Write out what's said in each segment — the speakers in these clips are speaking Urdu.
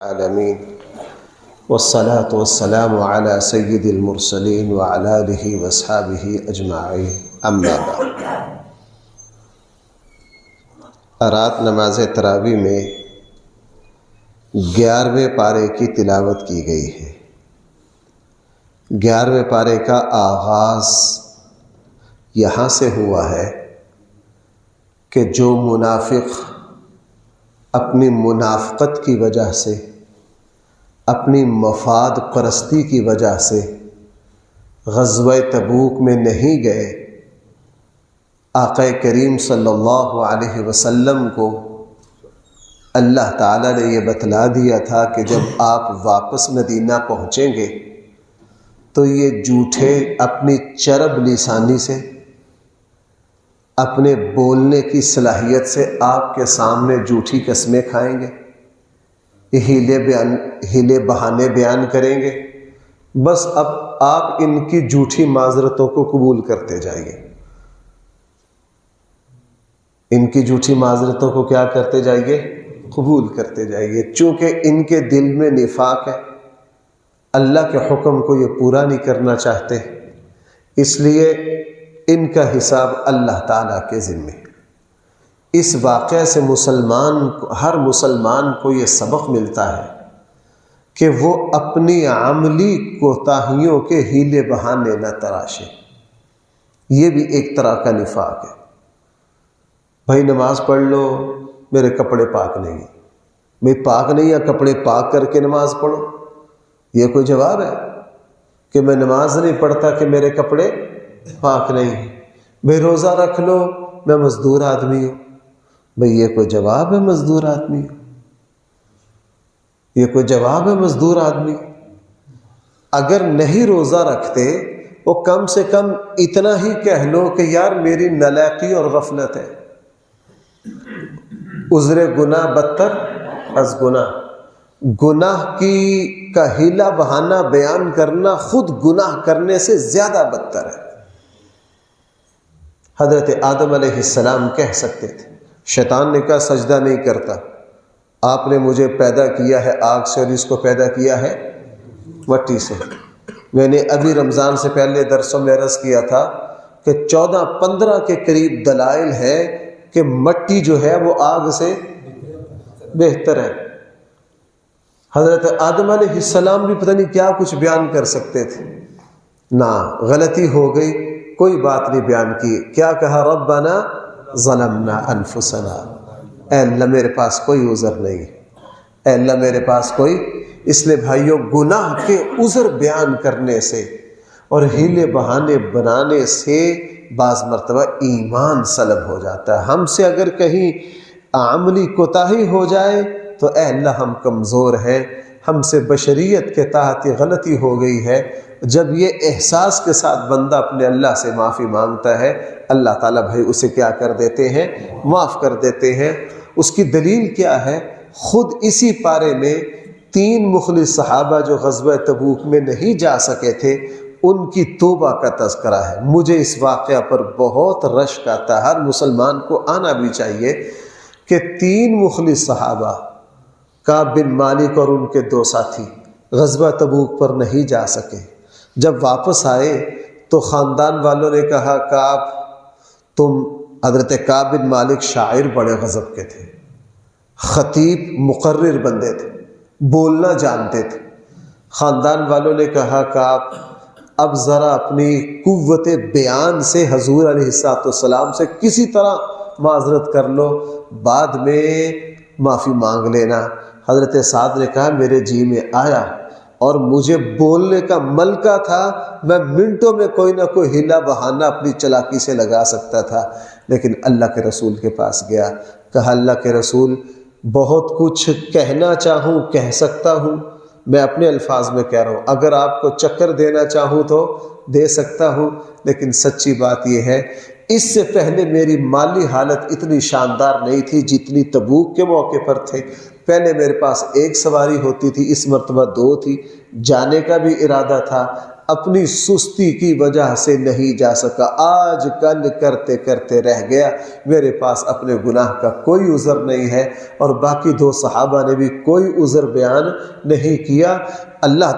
العالمین والصلاة والسلام علی سید المرسلین وعلی آلہ واصحابہ اجمعین اما بعد۔ رات نماز تراویح میں 11ویں پارے کی تلاوت کی گئی ہے۔ 11ویں پارے کا آغاز یہاں سے ہوا ہے کہ جو منافق اپنی منافقت کی وجہ سے، اپنی مفاد پرستی کی وجہ سے غزوہ تبوک میں نہیں گئے، آقا کریم صلی اللہ علیہ وسلم کو اللہ تعالیٰ نے یہ بتلا دیا تھا کہ جب آپ واپس مدینہ پہنچیں گے تو یہ جھوٹے اپنی چرب لسانی سے، اپنے بولنے کی صلاحیت سے آپ کے سامنے جھوٹی قسمیں کھائیں گے، ہیلے بہانے بیان کریں گے۔ بس اب آپ ان کی جھوٹی معذرتوں کو قبول کرتے جائیے، ان کی جھوٹی معذرتوں کو کیا کرتے جائیے؟ قبول کرتے جائیے۔ چونکہ ان کے دل میں نفاق ہے، اللہ کے حکم کو یہ پورا نہیں کرنا چاہتے، اس لیے ان کا حساب اللہ تعالیٰ کے ذمے۔ اس واقعے سے ہر مسلمان کو یہ سبق ملتا ہے کہ وہ اپنی عملی کوتاہیوں کے ہیلے بہانے نہ تراشے۔ یہ بھی ایک طرح کا نفاق ہے۔ بھائی نماز پڑھ لو، میرے کپڑے پاک نہیں، میں پاک نہیں ہے، کپڑے پاک کر کے نماز پڑھو، یہ کوئی جواب ہے؟ کہ میں نماز نہیں پڑھتا کہ میرے کپڑے پاک نہیں ہیں۔ بھائی روزہ رکھ لو، میں مزدور آدمی ہوں، بھئی یہ کوئی جواب ہے؟ مزدور آدمی ہوں، یہ کوئی جواب ہے؟ مزدور آدمی اگر نہیں روزہ رکھتے وہ کم سے کم اتنا ہی کہہ لو کہ یار میری نالائقی اور غفلت ہے۔ عذر گناہ بدتر از گناہ، گناہ کا ہیلا بہانہ بیان کرنا خود گناہ کرنے سے زیادہ بدتر ہے۔ حضرت آدم علیہ السلام کہہ سکتے تھے، شیطان نے کہا سجدہ نہیں کرتا، آپ نے مجھے پیدا کیا ہے آگ سے اور اس کو پیدا کیا ہے مٹی سے۔ میں نے ابھی رمضان سے پہلے درسوں میں عرض کیا تھا کہ 14-15 کے قریب دلائل ہے کہ مٹی جو ہے وہ آگ سے بہتر ہے۔ حضرت آدم علیہ السلام بھی پتہ نہیں کیا کچھ بیان کر سکتے تھے، نہ غلطی ہو گئی، کوئی بات نہیں بیان کی۔ کیا کہا؟ ربنا ظلمنا انفسنا، اے اللہ میرے پاس کوئی عذر نہیں، اے اللہ میرے پاس کوئی۔ اس لیے بھائیوں، گناہ کے عذر بیان کرنے سے اور ہیلے بہانے بنانے سے بعض مرتبہ ایمان سلب ہو جاتا ہے۔ ہم سے اگر کہیں عملی کوتاہی ہو جائے تو اے اللہ ہم کمزور ہیں، ہم سے بشریت کے تحت یہ غلطی ہو گئی ہے۔ جب یہ احساس کے ساتھ بندہ اپنے اللہ سے معافی مانگتا ہے، اللہ تعالیٰ بھائی اسے کیا کر دیتے ہیں؟ معاف کر دیتے ہیں۔ اس کی دلیل کیا ہے؟ خود اسی پارے میں 3 مخلص صحابہ جو غزوہ تبوک میں نہیں جا سکے تھے، ان کی توبہ کا تذکرہ ہے۔ مجھے اس واقعہ پر بہت رشک آتا ہے، ہر مسلمان کو آنا بھی چاہیے کہ 3 مخلص صحابہ، کعب بن مالک اور ان کے 2 ساتھی، غزوہ تبوک پر نہیں جا سکے۔ جب واپس آئے تو خاندان والوں نے کہا کعب تم، حضرت کعب بن مالک شاعر بڑے غضب کے تھے، خطیب مقرر بندے تھے، بولنا جانتے تھے۔ خاندان والوں نے کہا کعب اب ذرا اپنی قوت بیان سے حضور علیہ السلام سے کسی طرح معذرت کر لو، بعد میں معافی مانگ لینا۔ حضرت سعد نے کہا میرے جی میں آیا اور مجھے بولنے کا ملکہ تھا، میں منٹوں میں کوئی نہ کوئی ہیلا بہانہ اپنی چلاکی سے لگا سکتا تھا، لیکن اللہ کے رسول کے پاس گیا، کہا اللہ کے رسول بہت کچھ کہنا چاہوں کہہ سکتا ہوں، میں اپنے الفاظ میں کہہ رہا ہوں، اگر آپ کو چکر دینا چاہوں تو دے سکتا ہوں، لیکن سچی بات یہ ہے اس سے پہلے میری مالی حالت اتنی شاندار نہیں تھی جتنی تبوک کے موقع پر تھے۔ پہلے میرے پاس 1 سواری ہوتی تھی، اس مرتبہ 2 تھی، جانے کا بھی ارادہ تھا، اپنی سستی کی وجہ سے نہیں جا سکا، آج کل کرتے کرتے رہ گیا، میرے پاس اپنے گناہ کا کوئی عذر نہیں ہے۔ اور باقی 2 صحابہ نے بھی کوئی عذر بیان نہیں کیا۔ اللہ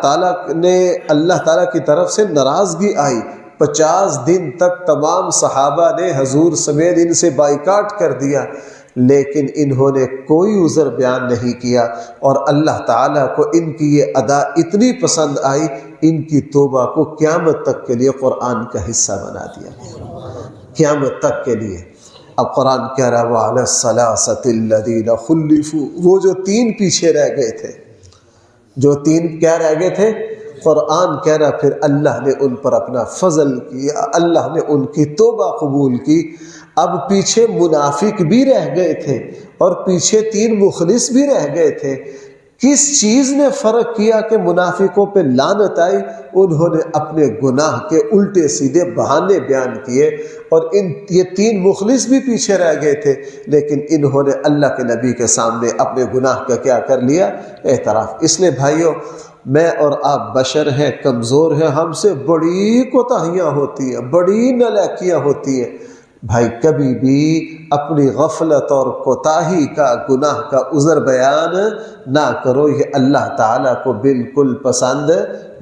تعالیٰ کی طرف سے ناراضگی آئی، 50 دن تک تمام صحابہ نے حضور سمیت ان سے بائیکاٹ کر دیا، لیکن انہوں نے کوئی عذر بیان نہیں کیا، اور اللہ تعالیٰ کو ان کی یہ ادا اتنی پسند آئی، ان کی توبہ کو قیامت تک کے لیے قرآن کا حصہ بنا دیا، قیامت تک کے لیے۔ اب قرآن کہہ رہا ہے وَعَلَى الثَّلَاثَةِ الَّذِينَ خُلِّفُوا، وہ جو 3 پیچھے رہ گئے تھے، جو 3 کیا رہ گئے تھے؟ قرآن کہہ رہا پھر اللہ نے ان پر اپنا فضل کیا، اللہ نے ان کی توبہ قبول کی۔ اب پیچھے منافق بھی رہ گئے تھے اور پیچھے 3 مخلص بھی رہ گئے تھے۔ کس چیز نے فرق کیا کہ منافقوں پہ لعنت آئی؟ انہوں نے اپنے گناہ کے الٹے سیدھے بہانے بیان کیے، اور یہ 3 مخلص بھی پیچھے رہ گئے تھے، لیکن انہوں نے اللہ کے نبی کے سامنے اپنے گناہ کا کیا کر لیا؟ اعتراف۔ اس لیے بھائیوں، میں اور آپ بشر ہیں، کمزور ہیں، ہم سے بڑی کوتاہیاں ہوتی ہیں، بڑی نالائکیاں ہوتی ہیں۔ بھائی کبھی بھی اپنی غفلت اور کوتاہی کا، گناہ کا عذر بیان نہ کرو، یہ اللہ تعالیٰ کو بالکل پسند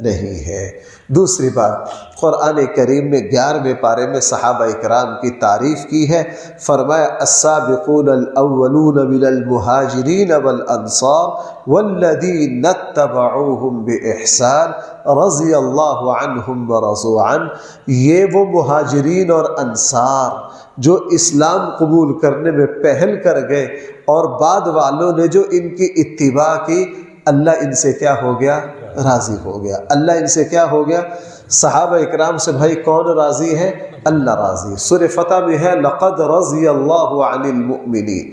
نہیں ہے۔ دوسری بات، قرآن کریم میں 11ویں پارے میں صحابہ اکرام کی تعریف کی ہے، فرمایا السابقون الاولون من المہاجرین والانصار والذین اتبعوہم باحسان رضی اللہ عنہم ورضوا عنہ، یہ وہ مہاجرین اور انصار جو اسلام قبول کرنے میں پہل کر گئے، اور بعد والوں نے جو ان کی اتباع کی، اللہ ان سے کیا ہو گیا؟ راضی ہو گیا۔ اللہ ان سے کیا ہو گیا؟ صحابہ اکرام سے بھائی کون راضی ہے؟ اللہ راضی۔ سورہ فتح میں ہے لقد رضی اللہ عن المؤمنین۔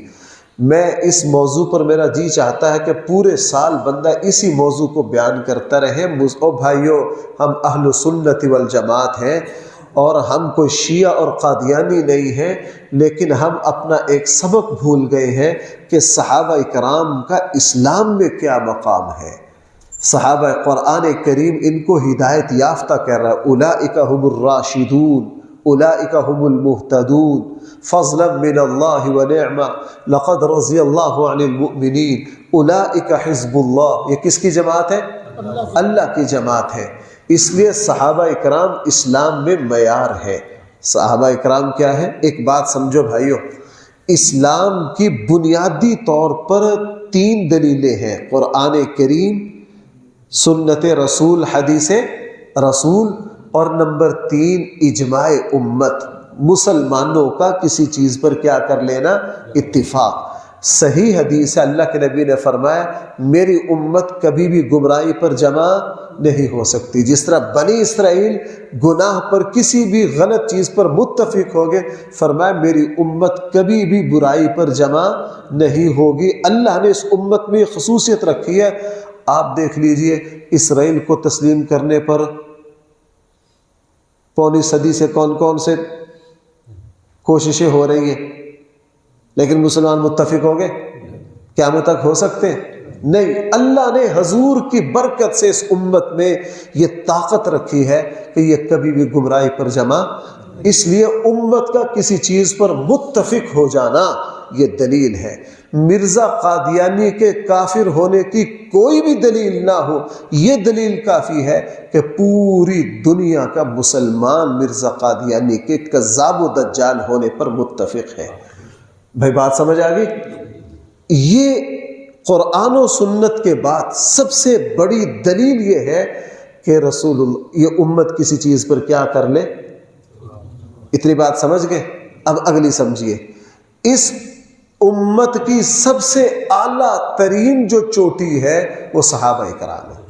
میں اس موضوع پر میرا جی چاہتا ہے کہ پورے سال بندہ اسی موضوع کو بیان کرتا رہے۔ او بھائیو، ہم اہل سنت والجماعت ہیں، اور ہم کوئی شیعہ اور قادیانی نہیں ہیں، لیکن ہم اپنا ایک سبق بھول گئے ہیں کہ صحابہ اکرام کا اسلام میں کیا مقام ہے۔ صحابہ قرآن کریم ان کو ہدایت یافتہ کہہ رہا ہے، اولئک هم الراشدون اولئک هم المہتدون فضلا من اللہ ونعمہ لقد رضی اللہ عن المؤمنین اولئک حزب اللہ۔ یہ کس کی جماعت ہے؟ اللہ کی جماعت ہے۔ اس لیے صحابہ اکرام اسلام میں معیار ہے۔ صحابہ اکرام کیا ہے؟ ایک بات سمجھو بھائیو، اسلام کی بنیادی طور پر 3 دلیلیں ہیں، قرآن کریم، سنت رسول، حدیث رسول، اور نمبر 3 اجماع امت، مسلمانوں کا کسی چیز پر کیا کر لینا؟ اتفاق۔ صحیح حدیث ہے، اللہ کے نبی نے فرمایا میری امت کبھی بھی گمراہی پر جمع نہیں ہو سکتی۔ جس طرح بنی اسرائیل گناہ پر کسی بھی غلط چیز پر متفق ہو گئے، فرمایا میری امت کبھی بھی برائی پر جمع نہیں ہوگی۔ اللہ نے اس امت میں خصوصیت رکھی ہے۔ آپ دیکھ لیجئے اسرائیل کو تسلیم کرنے پر پونے صدی سے کون سے کوششیں ہو رہی ہیں، لیکن مسلمان متفق ہو گئے؟ قیامت تک ہو سکتے ہیں؟ نہیں۔ اللہ نے حضور کی برکت سے اس امت میں یہ طاقت رکھی ہے کہ یہ کبھی بھی گمراہی پر جمع، اس لیے امت کا کسی چیز پر متفق ہو جانا یہ دلیل ہے۔ مرزا قادیانی کے کافر ہونے کی کوئی بھی دلیل نہ ہو، یہ دلیل کافی ہے کہ پوری دنیا کا مسلمان مرزا قادیانی کے کذاب و دجال ہونے پر متفق ہے۔ بھائی بات سمجھ آ گئی؟ یہ قرآن و سنت کے بعد سب سے بڑی دلیل یہ ہے کہ رسول اللہ، یہ امت کسی چیز پر کیا کر لے۔ اتنی بات سمجھ گئے؟ اب اگلی سمجھیے، اس امت کی سب سے اعلیٰ ترین جو چوٹی ہے وہ صحابہ کرام ہے۔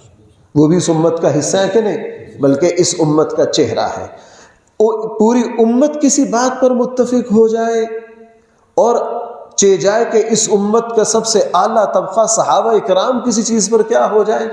وہ بھی اس امت کا حصہ ہے کہ نہیں؟ بلکہ اس امت کا چہرہ ہے۔ پوری امت کسی بات پر متفق ہو جائے اور چہ جائے کہ اس امت کا سب سے اعلیٰ طبقہ صحابہ اکرام کسی چیز پر کیا ہو جائے،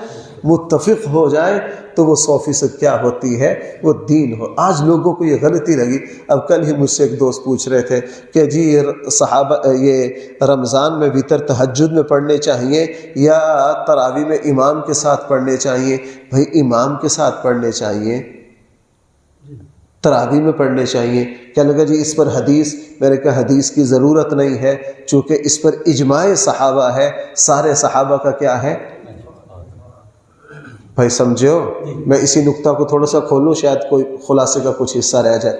متفق ہو جائے، تو وہ 100% کیا ہوتی ہے، وہ دین ہو۔ آج لوگوں کو یہ غلطی لگی۔ اب کل ہی مجھ سے ایک دوست پوچھ رہے تھے کہ جی صحابہ یہ رمضان میں وتر تہجد میں پڑھنے چاہیے یا تراویح میں امام کے ساتھ پڑھنے چاہیے؟ بھائی امام کے ساتھ پڑھنے چاہیے، تراویح میں پڑھنے چاہیے۔ کیا لگا جی اس پر حدیث؟ میں نے کہا حدیث کی ضرورت نہیں ہے، چونکہ اس پر اجماع صحابہ ہے، سارے صحابہ کا کیا ہے۔ بھائی سمجھو، میں اسی نقطہ کو تھوڑا سا کھولوں، شاید کوئی خلاصے کا کچھ حصہ رہ جائے۔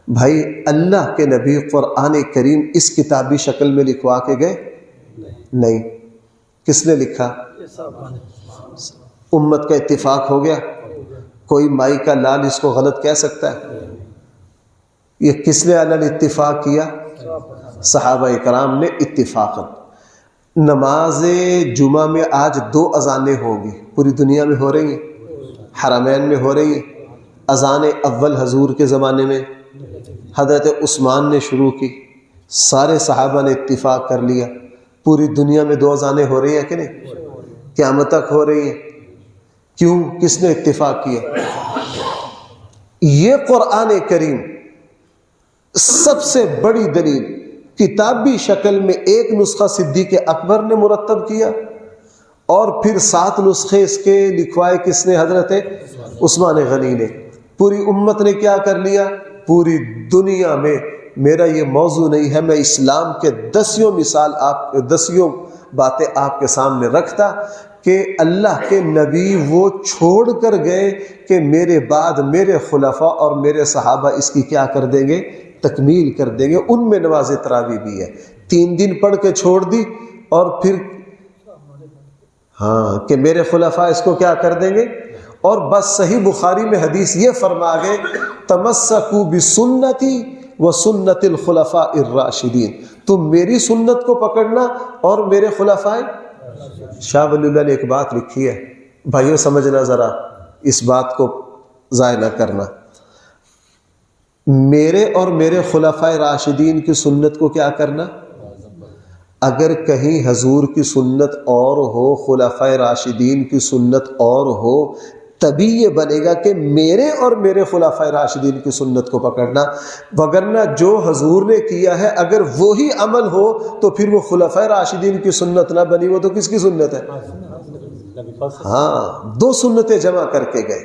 بھائی اللہ کے نبی قرآن کریم اس کتابی شکل میں لکھوا کے گئے؟ نہیں۔ کس نے لکھا؟ امت کا اتفاق ہو گیا؟ کوئی مائی کا لال اس کو غلط کہہ سکتا ہے؟ یہ کس نے علی اتفاق کیا؟ صحابہ اکرام نے اتفاقاً۔ نماز جمعہ میں آج 2 اذانیں ہوگی، پوری دنیا میں ہو رہی ہیں، حرمین میں ہو رہی ہیں۔ اذان اول حضور کے زمانے میں حضرت عثمان نے شروع کی، سارے صحابہ نے اتفاق کر لیا، پوری دنیا میں 2 اذانیں ہو رہی ہیں کہ نہیں؟ قیامت تک ہو رہی ہیں۔ کیوں؟ کس نے اتفاق کیا؟ یہ قرآن کریم سب سے بڑی دلیل، کتابی شکل میں ایک نسخہ صدیق اکبر نے مرتب کیا اور پھر 7 نسخے اس کے لکھوائے کس نے؟ حضرت عثمان غنی نے۔ پوری امت نے کیا کر لیا؟ پوری دنیا میں، میرا یہ موضوع نہیں ہے، میں اسلام کے 10 باتیں آپ کے سامنے رکھتا کہ اللہ کے نبی وہ چھوڑ کر گئے کہ میرے بعد میرے خلفاء اور میرے صحابہ اس کی کیا کر دیں گے؟ تکمیل کر دیں گے۔ ان میں نماز تراویح بھی ہے، 3 دن پڑھ کے چھوڑ دی، اور پھر ہاں کہ میرے خلفاء اس کو کیا کر دیں گے۔ اور بس صحیح بخاری میں حدیث یہ فرما گئے، تمسکوا بسنتی وسنت الخلفاء الراشدین، تم میری سنت کو پکڑنا اور میرے خلفاء۔ شاہ ولی اللہ نے ایک بات لکھی ہے، بھائیوں سمجھنا ذرا، اس بات کو ضائع نہ کرنا۔ میرے اور میرے خلفاء راشدین کی سنت کو کیا کرنا؟ اگر کہیں حضور کی سنت اور ہو، خلفاء راشدین کی سنت اور ہو، تبھی یہ بنے گا کہ میرے اور میرے خلفاء راشدین کی سنت کو پکڑنا، وگرنہ جو حضور نے کیا ہے اگر وہی عمل ہو تو پھر وہ خلفاء راشدین کی سنت نہ بنی، وہ تو کس کی سنت ہے؟ ہاں، 2 سنتیں جمع کر کے گئے،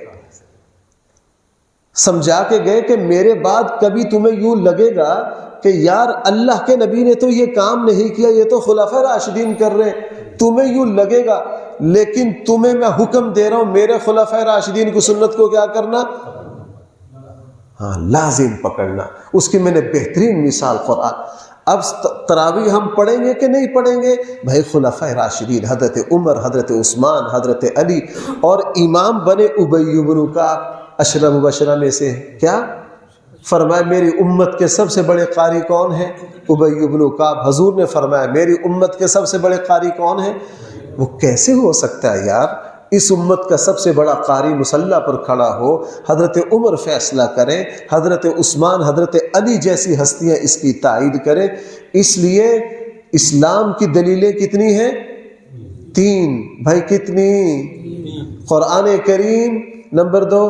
سمجھا کے گئے کہ میرے بعد کبھی تمہیں یوں لگے گا کہ یار اللہ کے نبی نے تو یہ کام نہیں کیا، یہ تو خلفاء راشدین کر رہے ہیں، تمہیں یوں لگے گا، لیکن تمہیں میں حکم دے رہا ہوں میرے خلفاء راشدین کی سنت کو کیا کرنا؟ ہاں، لازم پکڑنا۔ اس کی میں نے بہترین مثال قرآن۔ اب تراویح ہم پڑھیں گے کہ نہیں پڑھیں گے؟ بھائی خلفاء راشدین، حضرت عمر، حضرت عثمان، حضرت علی، اور امام بنے ابی بن کعب، 10 مبشرہ میں سے کیا فرمایا؟ میری امت کے سب سے بڑے قاری کون ہیں؟ ابی بن کعب۔ حضور نے فرمایا میری امت کے سب سے بڑے قاری کون ہیں؟ وہ کیسے ہو سکتا ہے یار؟ اس امت کا سب سے بڑا قاری مصلی پر کھڑا ہو، حضرت عمر فیصلہ کریں، حضرت عثمان، حضرت علی جیسی ہستیاں اس کی تائید کریں۔ اس لیے اسلام کی دلیلیں کتنی ہیں؟ 3۔ بھائی کتنی؟ قرآن کریم، نمبر 2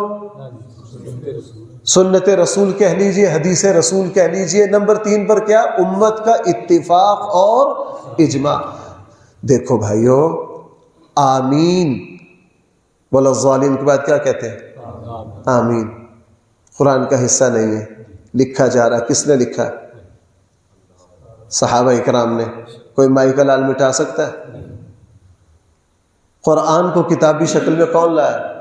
سنت رسول کہہ لیجئے، حدیث رسول کہہ لیجئے، نمبر 3 پر کیا؟ امت کا اتفاق اور اجماع۔ دیکھو بھائیو، آمین والظالین کے بعد کیا کہتے ہیں؟ آمین۔ قرآن کا حصہ نہیں ہے، لکھا جا رہا۔ کس نے لکھا؟ صحابہ اکرام نے۔ کوئی مائی کا لال مٹا سکتا ہے؟ قرآن کو کتابی شکل میں کون لایا؟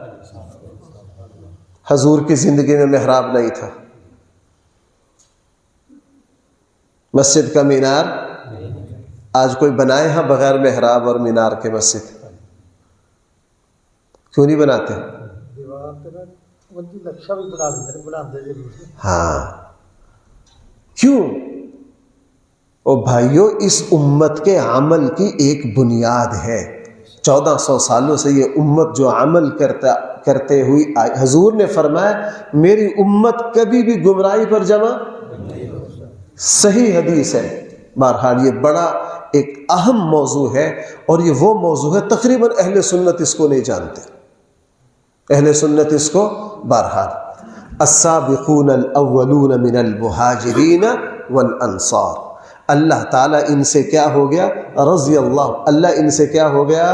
حضور کی زندگی میں محراب نہیں تھا، مسجد کا مینار آج کوئی بنائے ہاں بغیر محراب اور مینار کے مسجد؟ کیوں نہیں بناتے؟ ہاں، کیوں؟ او بھائیو، اس امت کے عمل کی ایک بنیاد ہے۔ 1400 سالوں سے یہ امت جو عمل کرتے ہوئی آئی، حضور نے فرمایا میری امت کبھی بھی گمراہی پر جمع، صحیح حدیث ہے، بہرحال یہ بڑا ایک اہم موضوع ہے، اور یہ وہ موضوع ہے تقریباً اہل سنت اس کو نہیں جانتے، اہل سنت اس کو بہرحال السابقون الاولون من المہاجرین والانصار، اللہ تعالیٰ ان سے کیا ہو گیا؟ رضی اللہ ان سے کیا ہو گیا؟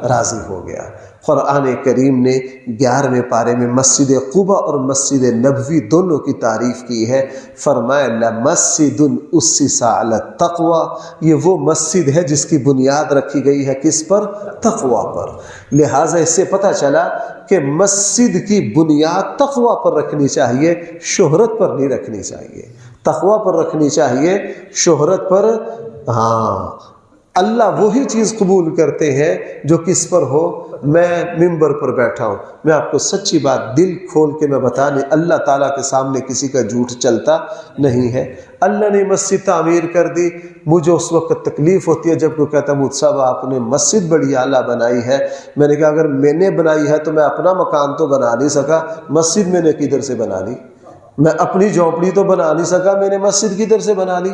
راضی ہو گیا۔ قرآن کریم نے 11ویں پارے میں مسجد قباء اور مسجد نبوی دونوں کی تعریف کی ہے، فرمایا لمسجد اسس علی التقوی، یہ وہ مسجد ہے جس کی بنیاد رکھی گئی ہے کس پر؟ تقوی پر۔ لہٰذا اس سے پتہ چلا کہ مسجد کی بنیاد تقوی پر رکھنی چاہیے، شہرت پر نہیں رکھنی چاہیے، تقوی پر رکھنی چاہیے، شہرت پر۔ ہاں، اللہ وہی چیز قبول کرتے ہیں جو کس پر ہو۔ میں ممبر پر بیٹھا ہوں، میں آپ کو سچی بات دل کھول کے میں بتانے، اللہ تعالیٰ کے سامنے کسی کا جھوٹ چلتا نہیں ہے۔ اللہ نے مسجد تعمیر کر دی، مجھے اس وقت تکلیف ہوتی ہے جب کوئی کہتا ہے مجھ صاحب آپ نے مسجد بڑی اعلیٰ بنائی ہے۔ میں نے کہا اگر میں نے بنائی ہے تو میں اپنا مکان تو بنا نہیں سکا، مسجد میں نے کدھر سے بنا لی؟ میں اپنی جھونپڑی تو بنا نہیں سکا، میں نے مسجد کدھر سے بنا لی؟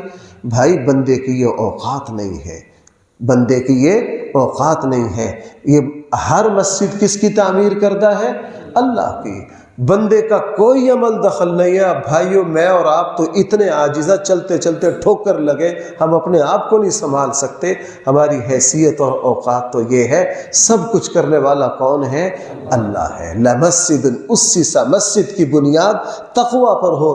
بھائی بندے کی یہ اوقات نہیں ہے، بندے کی یہ اوقات نہیں ہے۔ یہ ہر مسجد کس کی تعمیر کردہ ہے؟ اللہ کی۔ بندے کا کوئی عمل دخل نہیں ہے۔ بھائیو میں اور آپ تو اتنے عاجزہ، چلتے چلتے ٹھوکر لگے، ہم اپنے آپ کو نہیں سنبھال سکتے۔ ہماری حیثیت اور اوقات تو یہ ہے، سب کچھ کرنے والا کون ہے؟ اللہ ہے۔ لمسجد اسس، مسجد کی بنیاد تقوی پر ہو۔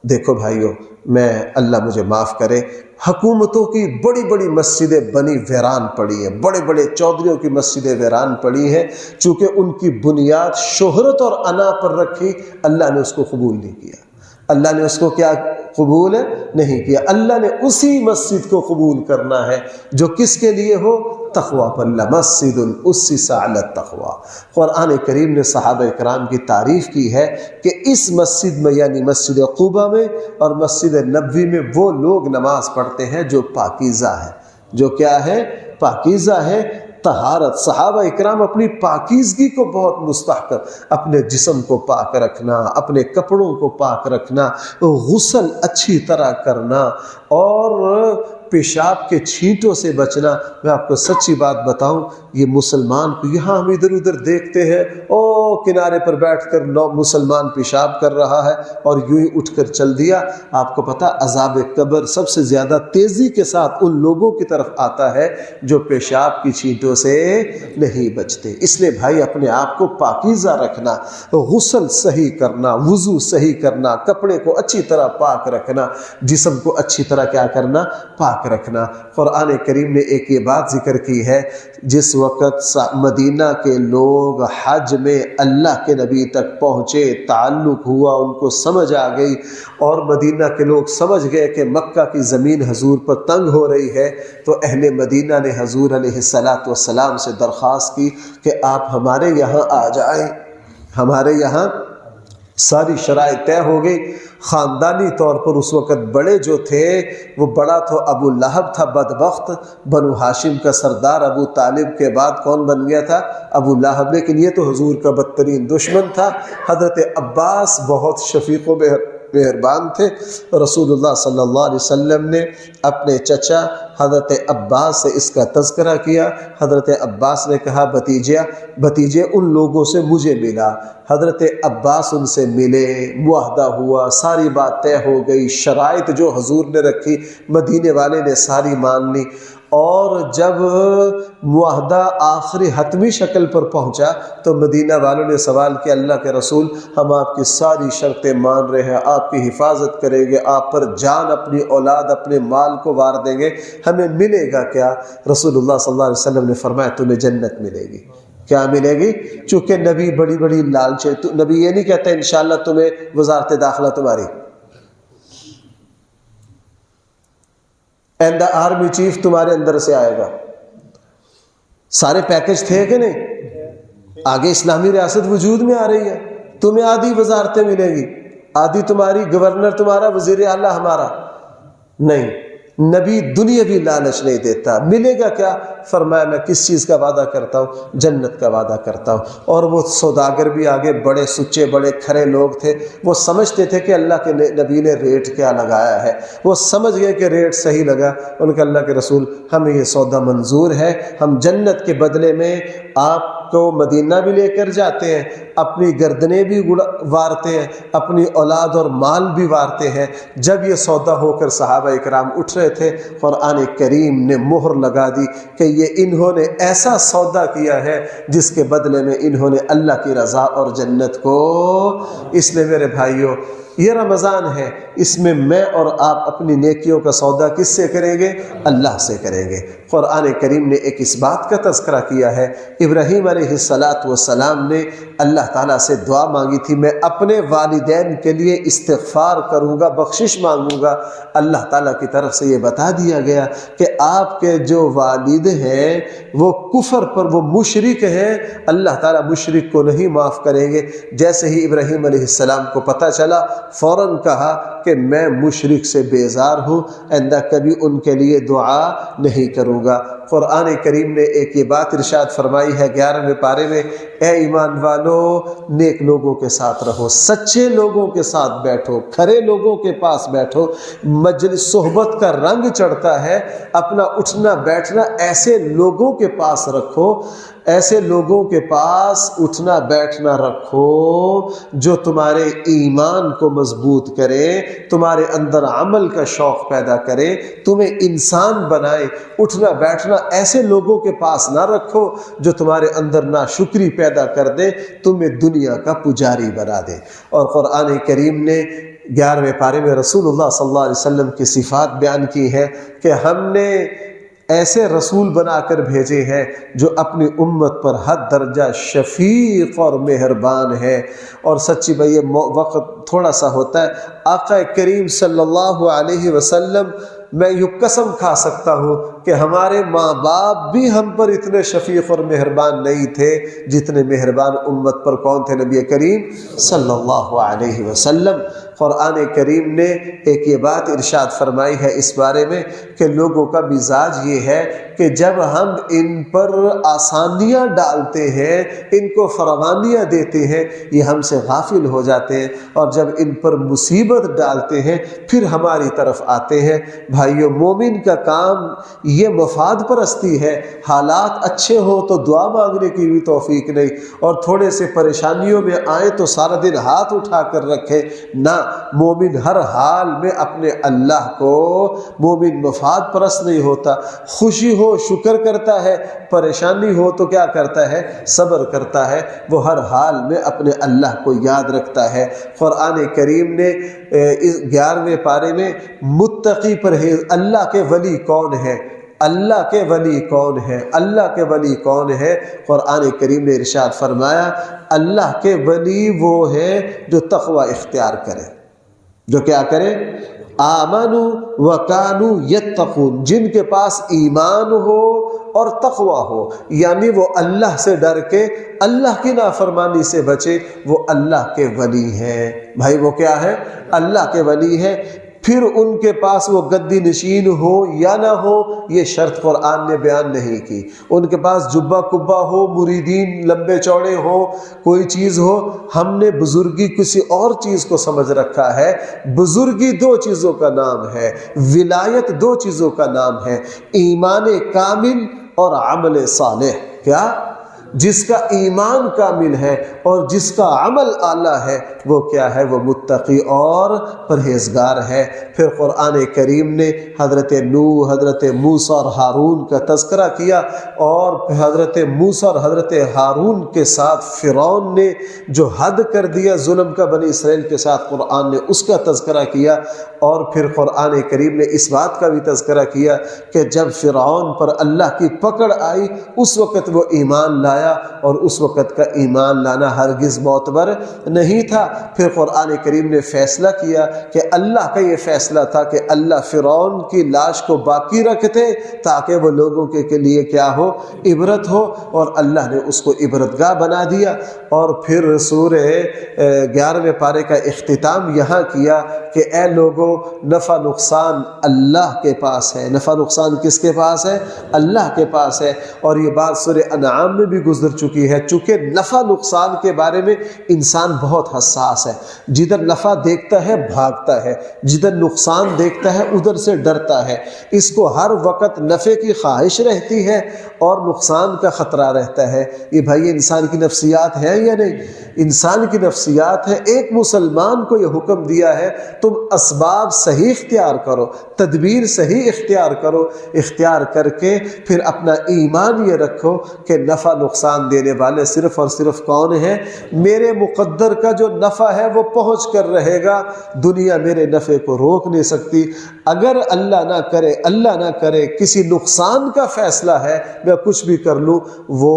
دیکھو بھائیو، میں اللہ مجھے معاف کرے، حکومتوں کی بڑی بڑی مسجدیں بنی ویران پڑی ہیں، بڑے بڑے چودھریوں کی مسجدیں ویران پڑی ہیں، چونکہ ان کی بنیاد شہرت اور انا پر رکھی، اللہ نے اس کو قبول نہیں کیا۔ اللہ نے اس کو کیا قبول نہیں کیا؟ اللہ نے اسی مسجد کو قبول کرنا ہے جو کس کے لیے ہو؟ تقوی پر۔ لمسجد اسس علی التقوی۔ قرآن کریم نے صحابہ کرام کی تعریف کی ہے کہ اس مسجد میں یعنی مسجد قباء میں اور مسجد نبوی میں وہ لوگ نماز پڑھتے ہیں جو پاکیزہ ہے، جو کیا ہے؟ پاکیزہ ہے۔ طہارت، صحابہ اکرام اپنی پاکیزگی کو بہت مستحکم، اپنے جسم کو پاک رکھنا، اپنے کپڑوں کو پاک رکھنا، غسل اچھی طرح کرنا اور پیشاب کے چھینٹوں سے بچنا۔ میں آپ کو سچی بات بتاؤں، یہ مسلمان کو یہاں ہم ادھر ادھر دیکھتے ہیں، او کنارے پر بیٹھ کر مسلمان پیشاب کر رہا ہے اور یوں ہی اٹھ کر چل دیا۔ آپ کو پتہ عذاب قبر سب سے زیادہ تیزی کے ساتھ ان لوگوں کی طرف آتا ہے جو پیشاب کی چھینٹوں سے نہیں بچتے۔ اس لیے بھائی اپنے آپ کو پاکیزہ رکھنا، غسل صحیح کرنا، وضو صحیح کرنا، کپڑے کو اچھی طرح پاک رکھنا، جسم کو اچھی طرح کیا کرنا؟ پاک رکھنا۔ قرآن کریم نے ایک یہ بات ذکر کی ہے، جس وقت مدینہ کے لوگ حج میں اللہ کے نبی تک پہنچے، تعلق ہوا، ان کو سمجھ آ گئی اور مدینہ کے لوگ سمجھ گئے کہ مکہ کی زمین حضور پر تنگ ہو رہی ہے، تو اہل مدینہ نے حضور علیہ السلام سے درخواست کی کہ آپ ہمارے یہاں آ جائیں۔ ہمارے یہاں ساری شرائط طے ہو گئی۔ خاندانی طور پر اس وقت بڑے جو تھے، وہ بڑا تو ابو لہب تھا بدبخت، بنو ہاشم کا سردار ابو طالب کے بعد کون بن گیا تھا؟ ابو لہب۔ لیکن یہ تو حضور کا بدترین دشمن تھا۔ حضرت عباس بہت شفیق و مہربان تھے۔ رسول اللہ صلی اللہ علیہ وسلم نے اپنے چچا حضرت عباس سے اس کا تذکرہ کیا۔ حضرت عباس نے کہا بھتیجے ان لوگوں سے مجھے ملا۔ حضرت عباس ان سے ملے، معاہدہ ہوا، ساری بات طے ہو گئی، شرائط جو حضور نے رکھی مدینے والے نے ساری مان لی، اور جب معاہدہ آخری حتمی شکل پر پہنچا تو مدینہ والوں نے سوال کیا اللہ کے رسول، ہم آپ کی ساری شرطیں مان رہے ہیں، آپ کی حفاظت کریں گے، آپ پر جان، اپنی اولاد، اپنے مال کو وار دیں گے، ہمیں ملے گا کیا؟ رسول اللہ صلی اللہ علیہ وسلم نے فرمایا تمہیں جنت ملے گی۔ کیا ملے گی؟ چونکہ نبی بڑی بڑی لالچ ہے، تو نبی یہ نہیں کہتا انشاءاللہ تمہیں وزارت داخلہ تمہاری، اینڈ آرمی چیف تمہارے اندر سے آئے گا۔ سارے پیکج تھے کہ نہیں؟ آگے اسلامی ریاست وجود میں آ رہی ہے، تمہیں آدھی وزارتیں ملیں گی، آدھی تمہاری، گورنر تمہارا، وزیر اعلیٰ ہمارا، نہیں نبی دنیاوی لالچ نہیں دیتا۔ ملے گا کیا؟ فرمایا میں کس چیز کا وعدہ کرتا ہوں؟ جنت کا وعدہ کرتا ہوں۔ اور وہ سوداگر بھی آگے بڑے سچے بڑے کھرے لوگ تھے، وہ سمجھتے تھے کہ اللہ کے نبی نے ریٹ کیا لگایا ہے، وہ سمجھ گئے کہ ریٹ صحیح لگا۔ ان کا اللہ کے رسول ہمیں یہ سودا منظور ہے، ہم جنت کے بدلے میں آپ کو مدینہ بھی لے کر جاتے ہیں، اپنی گردنیں بھی وارتے ہیں، اپنی اولاد اور مال بھی وارتے ہیں۔ جب یہ سودا ہو کر صحابہ اکرام اٹھ رہے تھے، قرآن کریم نے مہر لگا دی کہ یہ انہوں نے ایسا سودا کیا ہے جس کے بدلے میں انہوں نے اللہ کی رضا اور جنت کو۔ اس لیے میرے بھائیوں، یہ رمضان ہے، اس میں میں اور آپ اپنی نیکیوں کا سودا کس سے کریں گے؟ اللہ سے کریں گے۔ قرآن کریم نے ایک اس بات کا تذکرہ کیا ہے، ابراہیم علیہ السلام نے اللہ تعالیٰ سے دعا مانگی تھی، میں اپنے والدین کے لیے استغفار کروں گا، بخشش مانگوں گا۔ اللہ تعالیٰ کی طرف سے یہ بتا دیا گیا کہ آپ کے جو والد ہیں وہ کفر پر، وہ مشرک ہیں، اللہ تعالیٰ مشرک کو نہیں معاف کریں گے۔ جیسے ہی ابراہیم علیہ السلام کو پتہ چلا، فوراً کہا کہ میں مشرک سے بیزار ہوں، آئندہ کبھی ان کے لیے دعا نہیں کروں گا۔ قرآن کریم نے ایک یہ بات ارشاد فرمائی ہے 11ویں پارے میں، اے ایمان والو نیک لوگوں کے ساتھ رہو، سچے لوگوں کے ساتھ بیٹھو، کھرے لوگوں کے پاس بیٹھو۔ مجلس صحبت کا رنگ چڑھتا ہے، اپنا اٹھنا بیٹھنا ایسے لوگوں کے پاس رکھو، ایسے لوگوں کے پاس اٹھنا بیٹھنا رکھو جو تمہارے ایمان کو مضبوط کرے، تمہارے اندر عمل کا شوق پیدا کرے، تمہیں انسان بنائے۔ اٹھنا بیٹھنا ایسے لوگوں کے پاس نہ رکھو جو تمہارے اندر ناشکری پیدا کر دے، تمہیں دنیا کا پجاری بنا دے۔ اور قرآن کریم نے 11ویں پارے میں رسول اللہ صلی اللہ علیہ وسلم کی صفات بیان کی ہے کہ ہم نے ایسے رسول بنا کر بھیجے ہیں جو اپنی امت پر حد درجہ شفیق اور مہربان ہے۔ اور سچی بھائی یہ وقت تھوڑا سا ہوتا ہے، آقا کریم صلی اللہ علیہ وسلم، میں یہ قسم کھا سکتا ہوں کہ ہمارے ماں باپ بھی ہم پر اتنے شفیق اور مہربان نہیں تھے جتنے مہربان امت پر کون تھے؟ نبی کریم صلی اللہ علیہ وسلم۔ قرآن کریم نے ایک یہ بات ارشاد فرمائی ہے اس بارے میں کہ لوگوں کا مزاج یہ ہے کہ جب ہم ان پر آسانیاں ڈالتے ہیں، ان کو فراوانیاں دیتے ہیں، یہ ہم سے غافل ہو جاتے ہیں، اور جب ان پر مصیبت ڈالتے ہیں پھر ہماری طرف آتے ہیں۔ بھائیو، مومن کا کام یہ مفاد پرستی ہے، حالات اچھے ہو تو دعا مانگنے کی بھی توفیق نہیں، اور تھوڑے سے پریشانیوں میں آئے تو سارا دن ہاتھ اٹھا کر رکھے نہ۔ مومن ہر حال میں اپنے اللہ کو، مومن مفاد پرست نہیں ہوتا، خوشی ہو شکر کرتا ہے، پریشانی ہو تو کیا کرتا ہے؟ صبر کرتا ہے، وہ ہر حال میں اپنے اللہ کو یاد رکھتا ہے۔ قرآن کریم نے 11ویں پارے میں متقی پرہیز، اللہ کے ولی کون ہے، اللہ کے ولی کون ہے، اللہ کے ولی کون ہے؟ قرآن کریم نے ارشاد فرمایا اللہ کے ولی وہ ہے جو تقوی اختیار کرے، جو کیا کرے؟ آمنوا وکانوا یتقون، جن کے پاس ایمان ہو اور تقوی ہو، یعنی وہ اللہ سے ڈر کے اللہ کی نافرمانی سے بچے، وہ اللہ کے ولی ہیں۔ بھائی وہ کیا ہے؟ اللہ کے ولی ہے۔ پھر ان کے پاس وہ گدی نشین ہو یا نہ ہو، یہ شرط قرآن نے بیان نہیں کی۔ ان کے پاس جبہ کبہ ہو، مریدین لمبے چوڑے ہو، کوئی چیز ہو، ہم نے بزرگی کسی اور چیز کو سمجھ رکھا ہے۔ بزرگی دو چیزوں کا نام ہے، ولایت دو چیزوں کا نام ہے، ایمان کامل اور عمل صالح۔ کیا؟ جس کا ایمان کامل ہے اور جس کا عمل اعلیٰ ہے وہ کیا ہے؟ وہ متقی اور پرہیزگار ہے۔ پھر قرآن کریم نے حضرت نوح، حضرت موسیٰ اور ہارون کا تذکرہ کیا، اور حضرت موسیٰ اور حضرت ہارون کے ساتھ فرعون نے جو حد کر دیا ظلم کا بنی اسرائیل کے ساتھ، قرآن نے اس کا تذکرہ کیا۔ اور پھر قرآن کریم نے اس بات کا بھی تذکرہ کیا کہ جب فرعون پر اللہ کی پکڑ آئی اس وقت وہ ایمان لایا لایا اور اس وقت کا ایمان لانا ہرگز معتبر نہیں تھا۔ پھر قرآن کریم نے فیصلہ کیا کہ اللہ کا یہ فیصلہ تھا کہ اللہ فرعون کی لاش کو باقی رکھتے تاکہ وہ لوگوں کے لیے کیا ہو، عبرت ہو، اور اللہ نے اس کو عبرتگاہ بنا دیا۔ اور پھر سورہ 11ویں پارے کا اختتام یہاں کیا کہ اے لوگوں، نفع نقصان اللہ کے پاس ہے۔ نفع نقصان کس کے پاس ہے؟ اللہ کے پاس ہے۔ اور یہ بات سورہ انعام میں بھی گزر چکی ہے، چونکہ نفع نقصان کے بارے میں انسان بہت حساس ہے۔ جدھر نفع دیکھتا ہے بھاگتا ہے، جدھر نقصان دیکھتا ہے ادھر سے ڈرتا ہے۔ اس کو ہر وقت نفع کی خواہش رہتی ہے اور نقصان کا خطرہ رہتا ہے۔ یہ بھائی انسان کی نفسیات ہے یا نہیں؟ انسان کی نفسیات ہے۔ ایک مسلمان کو یہ حکم دیا ہے تم اسباب صحیح اختیار کرو، تدبیر صحیح اختیار کرو، اختیار کر کے پھر اپنا ایمان یہ رکھو کہ نفع نقصان دینے والے صرف اور صرف کون ہیں؟ میرے مقدر کا جو نفع ہے وہ پہنچ کر رہے گا، دنیا میرے نفع کو روک نہیں سکتی۔ اگر اللہ نہ کرے کسی نقصان کا فیصلہ ہے، میں کچھ بھی کر لوں وہ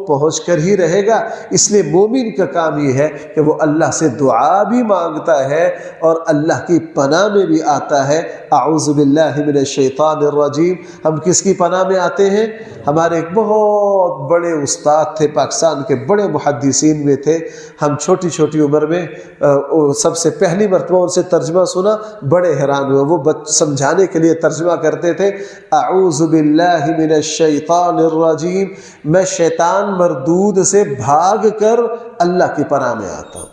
پہنچ کر ہی رہے گا۔ اس لیے مومن کا کام یہ ہے کہ وہ اللہ سے دعا بھی مانگتا ہے اور اللہ کی پناہ میں بھی آتا ہے۔ اعوذ باللہ من الشیطان الرجیم۔ ہم کس کی پناہ میں آتے ہیں؟ ہمارے ایک بہت بڑے استاد تھے، پاکستان کے بڑے محدثین میں تھے۔ ہم چھوٹی چھوٹی عمر میں سب سے پہلی مرتبہ ان سے ترجمہ سنا، بڑے حیران ہوئے۔ وہ سمجھانے کے لیے ترجمہ کرتے تھے، اعوذ باللہ من الشیطان الرجیم، میں شیطان مردود سے بھاگ کر اللہ کی پناہ میں آتا ہوں۔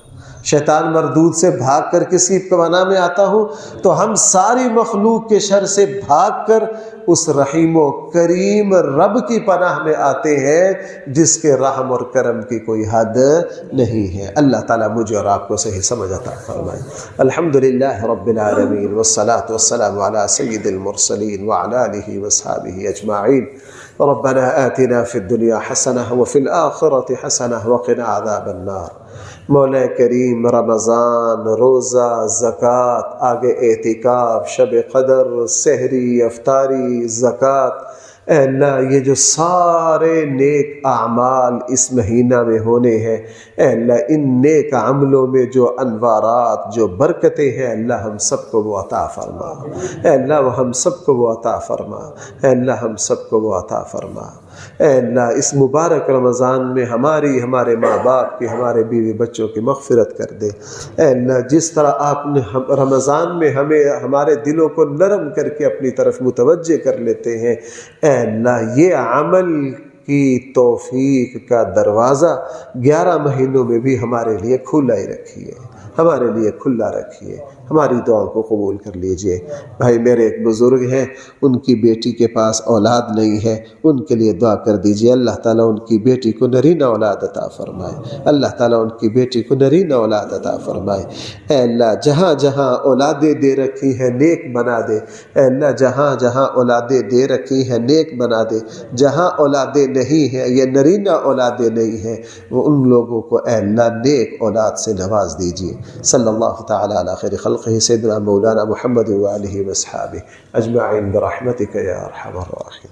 شیطان مردود سے بھاگ کر کسی پناہ میں آتا ہوں تو ہم ساری مخلوق کے شر سے بھاگ کر اس رحیم و کریم رب کی پناہ میں آتے ہیں جس کے رحم اور کرم کی کوئی حد نہیں ہے۔ اللہ تعالیٰ مجھے اور آپ کو صحیح سمجھ عطا فرمائے۔ الحمدللہ رب العالمین والصلاة والسلام علی سید المرسلین وعلی آلہ وصحبہ اجمعین۔ ربنا آتنا فی الدنیا حسنہ وفی الآخرۃ حسنہ وقنا عذاب النار۔ مولا کریم، رمضان، روزہ، زکوٰۃ، آگے اعتکاف، شب قدر، سحری، افطاری، زکوٰۃ، اے اللہ یہ جو سارے نیک اعمال اس مہینہ میں ہونے ہیں، اے اللہ ان نیک عملوں میں جو انوارات، جو برکتیں ہیں، اللہ ہم سب کو وہ عطا فرما۔ اے اللہ وہ ہم سب کو وہ عطا فرما۔ اے اللہ ہم سب کو وہ عطا فرما۔ اے اللہ اس مبارک رمضان میں ہمارے ماں باپ کی، ہمارے بیوی بچوں کی مغفرت کر دے۔ اے اللہ جس طرح آپ نے رمضان میں ہمارے دلوں کو نرم کر کے اپنی طرف متوجہ کر لیتے ہیں، اے اللہ یہ عمل کی توفیق کا دروازہ 11 مہینوں میں بھی ہمارے لیے کھلا ہی رکھیے، ہمارے لیے کھلا رکھیے۔ ہماری دعا کو قبول کر لیجئے۔ بھائی میرے ایک بزرگ ہیں، ان کی بیٹی کے پاس اولاد نہیں ہے، ان کے لیے دعا کر دیجئے اللہ تعالیٰ ان کی بیٹی کو نرینہ اولاد عطا فرمائے۔ اللہ تعالیٰ ان کی بیٹی کو نرینہ اولاد عطا فرمائے۔ اے اللہ جہاں جہاں اولادیں دے رکھی ہیں نیک بنا دے۔ اے اللہ جہاں جہاں اولادیں دے رکھی ہیں نیک بنا دے۔ جہاں اولادیں نہیں ہیں یا نرینہ اولادیں نہیں ہیں، وہ ان لوگوں کو اے اللہ نیک اولاد سے نواز دیجئے۔ صلی اللہ تعالیٰ علی خیر خلقہ سیدنا مولانا محمد وآلہ وصحبہ اجمعین برحمتک یا ارحم الراحمین۔